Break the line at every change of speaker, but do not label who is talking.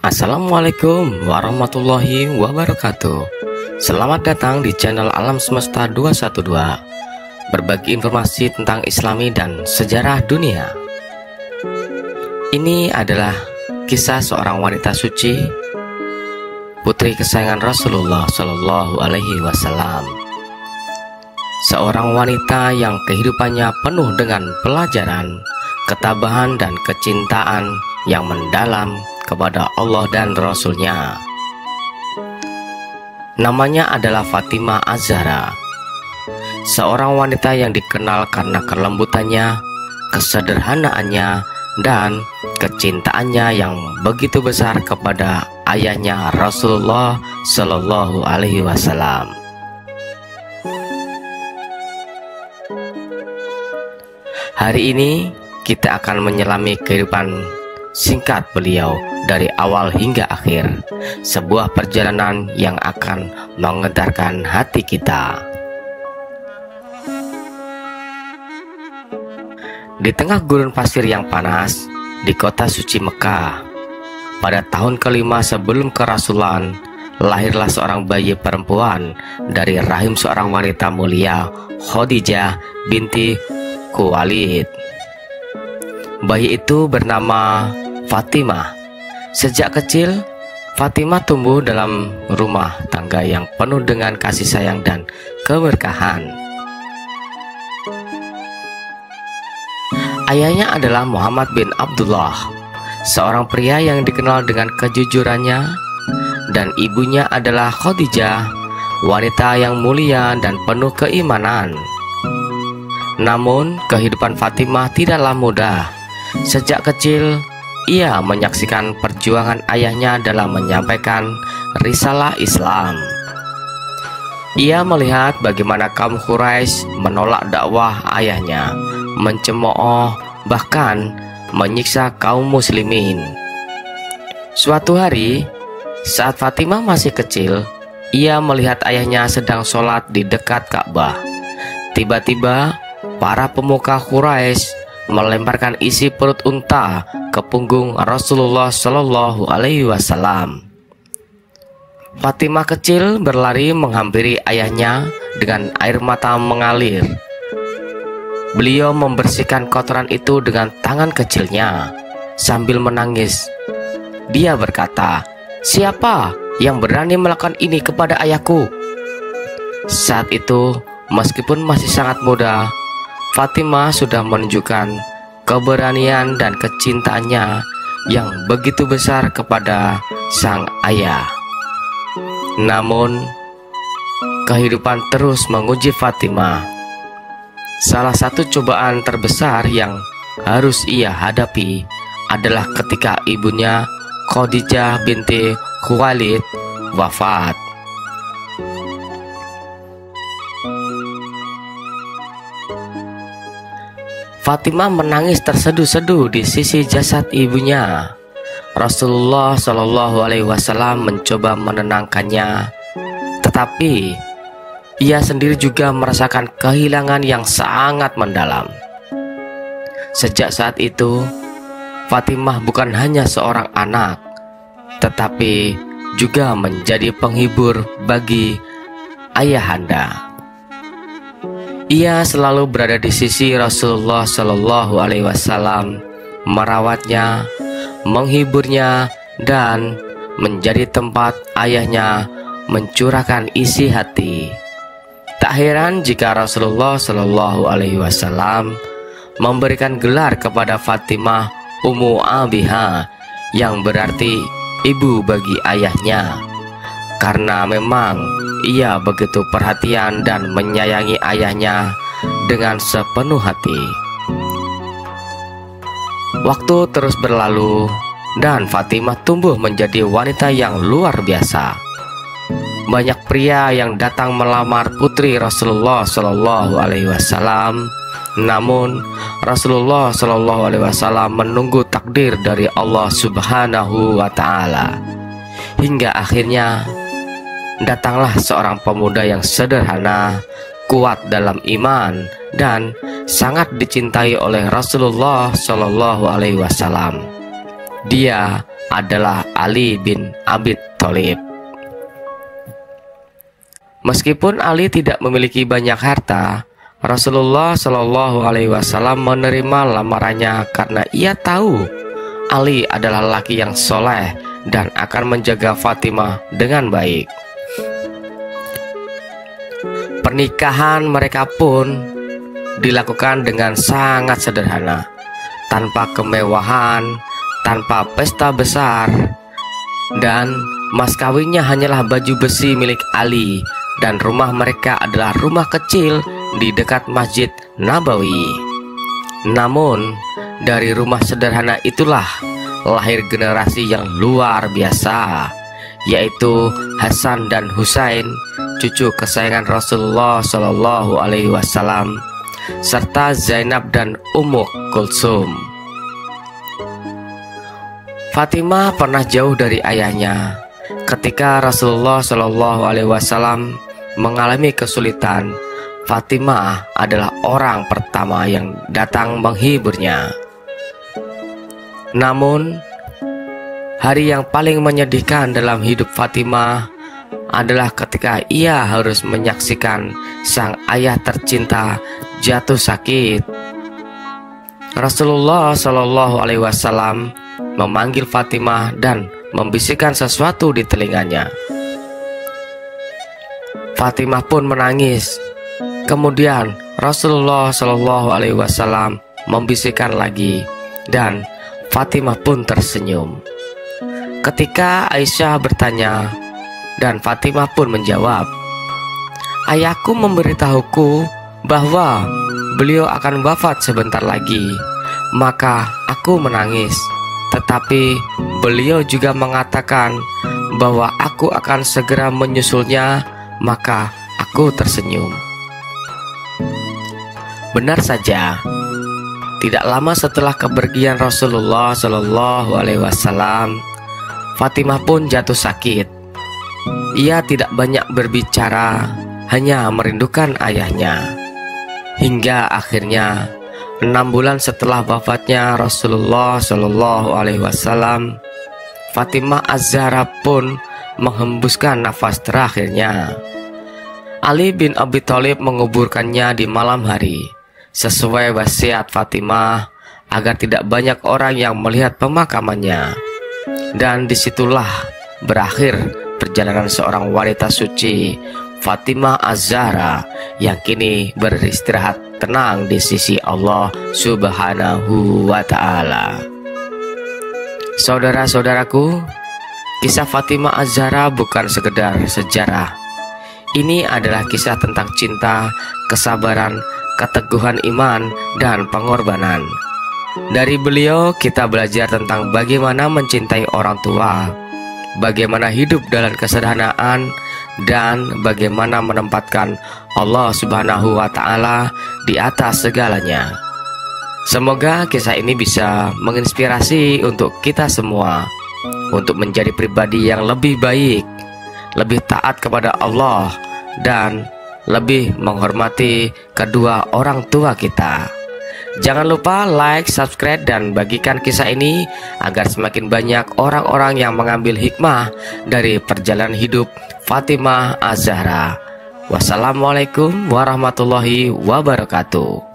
Assalamualaikum warahmatullahi wabarakatuh. Selamat datang di channel Alam Semesta 212. Berbagi informasi tentang Islami dan sejarah dunia. Ini adalah kisah seorang wanita suci, putri kesayangan Rasulullah Shallallahu Alaihi Wasallam. Seorang wanita yang kehidupannya penuh dengan pelajaran, ketabahan dan kecintaan yang mendalam kepada Allah dan Rasul-Nya. Namanya adalah Fatimah Az-Zahra, seorang wanita yang dikenal karena kelembutannya, kesederhanaannya, dan kecintaannya yang begitu besar kepada ayahnya Rasulullah Shallallahu Alaihi Wasallam. Hari ini kita akan menyelami kehidupan singkat beliau dari awal hingga akhir, sebuah perjalanan yang akan menggetarkan hati kita. Di tengah gurun pasir yang panas di kota suci Mekah, pada tahun kelima sebelum kerasulan, lahirlah seorang bayi perempuan dari rahim seorang wanita mulia, Khadijah binti Khuwailid. Bayi itu bernama Fatimah. Sejak kecil, Fatimah tumbuh dalam rumah tangga yang penuh dengan kasih sayang dan keberkahan. Ayahnya adalah Muhammad bin Abdullah, seorang pria yang dikenal dengan kejujurannya, dan ibunya adalah Khadijah, wanita yang mulia dan penuh keimanan. Namun, kehidupan Fatimah tidaklah mudah. Sejak kecil, ia menyaksikan perjuangan ayahnya dalam menyampaikan risalah Islam. Ia melihat bagaimana kaum Quraisy menolak dakwah ayahnya, mencemooh, bahkan menyiksa kaum muslimin. Suatu hari, saat Fatimah masih kecil, ia melihat ayahnya sedang sholat di dekat Ka'bah. Tiba-tiba, para pemuka Quraisy melemparkan isi perut unta ke punggung Rasulullah Shallallahu Alaihi Wasallam. Fatimah kecil berlari menghampiri ayahnya dengan air mata mengalir. Beliau membersihkan kotoran itu dengan tangan kecilnya sambil menangis. Dia berkata, "Siapa yang berani melakukan ini kepada ayahku?" Saat itu, meskipun masih sangat muda, Fatimah sudah menunjukkan keberanian dan kecintaannya yang begitu besar kepada sang ayah. Namun, kehidupan terus menguji Fatimah. Salah satu cobaan terbesar yang harus ia hadapi adalah ketika ibunya Khadijah binti Khuwailid wafat. Fatimah menangis terseduh-seduh di sisi jasad ibunya. Rasulullah Shallallahu Alaihi Wasallam mencoba menenangkannya, tetapi ia sendiri juga merasakan kehilangan yang sangat mendalam. Sejak saat itu, Fatimah bukan hanya seorang anak, tetapi juga menjadi penghibur bagi ayahanda. Ia selalu berada di sisi Rasulullah Shallallahu Alaihi Wasallam, merawatnya, menghiburnya, dan menjadi tempat ayahnya mencurahkan isi hati. Tak heran jika Rasulullah Shallallahu Alaihi Wasallam memberikan gelar kepada Fatimah Ummu Abiha, yang berarti ibu bagi ayahnya, karena memang ia begitu perhatian dan menyayangi ayahnya dengan sepenuh hati. Waktu terus berlalu dan Fatimah tumbuh menjadi wanita yang luar biasa. Banyak pria yang datang melamar putri Rasulullah Shallallahu Alaihi Wasallam. Namun Rasulullah Shallallahu Alaihi Wasallam menunggu takdir dari Allah Subhanahu wa Ta'ala, hingga akhirnya datanglah seorang pemuda yang sederhana, kuat dalam iman, dan sangat dicintai oleh Rasulullah Shallallahu Alaihi Wasallam. Dia adalah Ali bin Abi Thalib. Meskipun Ali tidak memiliki banyak harta, Rasulullah Shallallahu Alaihi Wasallam menerima lamarannya karena ia tahu Ali adalah laki yang soleh dan akan menjaga Fatimah dengan baik. Pernikahan mereka pun dilakukan dengan sangat sederhana, tanpa kemewahan, tanpa pesta besar, dan mas kawinnya hanyalah baju besi milik Ali, dan rumah mereka adalah rumah kecil di dekat Masjid Nabawi. Namun, dari rumah sederhana itulah lahir generasi yang luar biasa, yaitu Hasan dan Husain, cucu kesayangan Rasulullah Shallallahu Alaihi Wasallam, serta Zainab dan Ummu Kulsum. Fatimah pernah jauh dari ayahnya. Ketika Rasulullah Shallallahu Alaihi Wasallam mengalami kesulitan, Fatimah adalah orang pertama yang datang menghiburnya. Namun, hari yang paling menyedihkan dalam hidup Fatimah adalah ketika ia harus menyaksikan sang ayah tercinta jatuh sakit. Rasulullah Shallallahu Alaihi Wasallam memanggil Fatimah dan membisikkan sesuatu di telinganya. Fatimah pun menangis. Kemudian Rasulullah Shallallahu Alaihi Wasallam membisikkan lagi, dan Fatimah pun tersenyum. Ketika Aisyah bertanya, dan Fatimah pun menjawab, "Ayahku memberitahuku bahwa beliau akan wafat sebentar lagi, maka aku menangis. Tetapi beliau juga mengatakan bahwa aku akan segera menyusulnya, maka aku tersenyum." Benar saja, tidak lama setelah kepergian Rasulullah Shallallahu Alaihi Wasallam, Fatimah pun jatuh sakit. Ia tidak banyak berbicara, hanya merindukan ayahnya. Hingga akhirnya 6 bulan setelah wafatnya Rasulullah Shallallahu Alaihi Wasallam, Fatimah Az-Zahra pun menghembuskan nafas terakhirnya. Ali bin Abi Thalib menguburkannya di malam hari, sesuai wasiat Fatimah agar tidak banyak orang yang melihat pemakamannya. Dan disitulah berakhir perjalanan seorang wanita suci, Fatimah Az-Zahra, yang kini beristirahat tenang di sisi Allah Subhanahu wa Ta'ala. Saudara-saudaraku, kisah Fatimah Az-Zahra bukan sekedar sejarah. Ini adalah kisah tentang cinta, kesabaran, keteguhan iman, dan pengorbanan. Dari beliau kita belajar tentang bagaimana mencintai orang tua, bagaimana hidup dalam kesederhanaan, dan bagaimana menempatkan Allah Subhanahu wa Ta'ala di atas segalanya. Semoga kisah ini bisa menginspirasi untuk kita semua untuk menjadi pribadi yang lebih baik, lebih taat kepada Allah, dan lebih menghormati kedua orang tua kita. Jangan lupa like, subscribe, dan bagikan kisah ini agar semakin banyak orang-orang yang mengambil hikmah dari perjalanan hidup Fatimah Az-Zahra. Wassalamualaikum warahmatullahi wabarakatuh.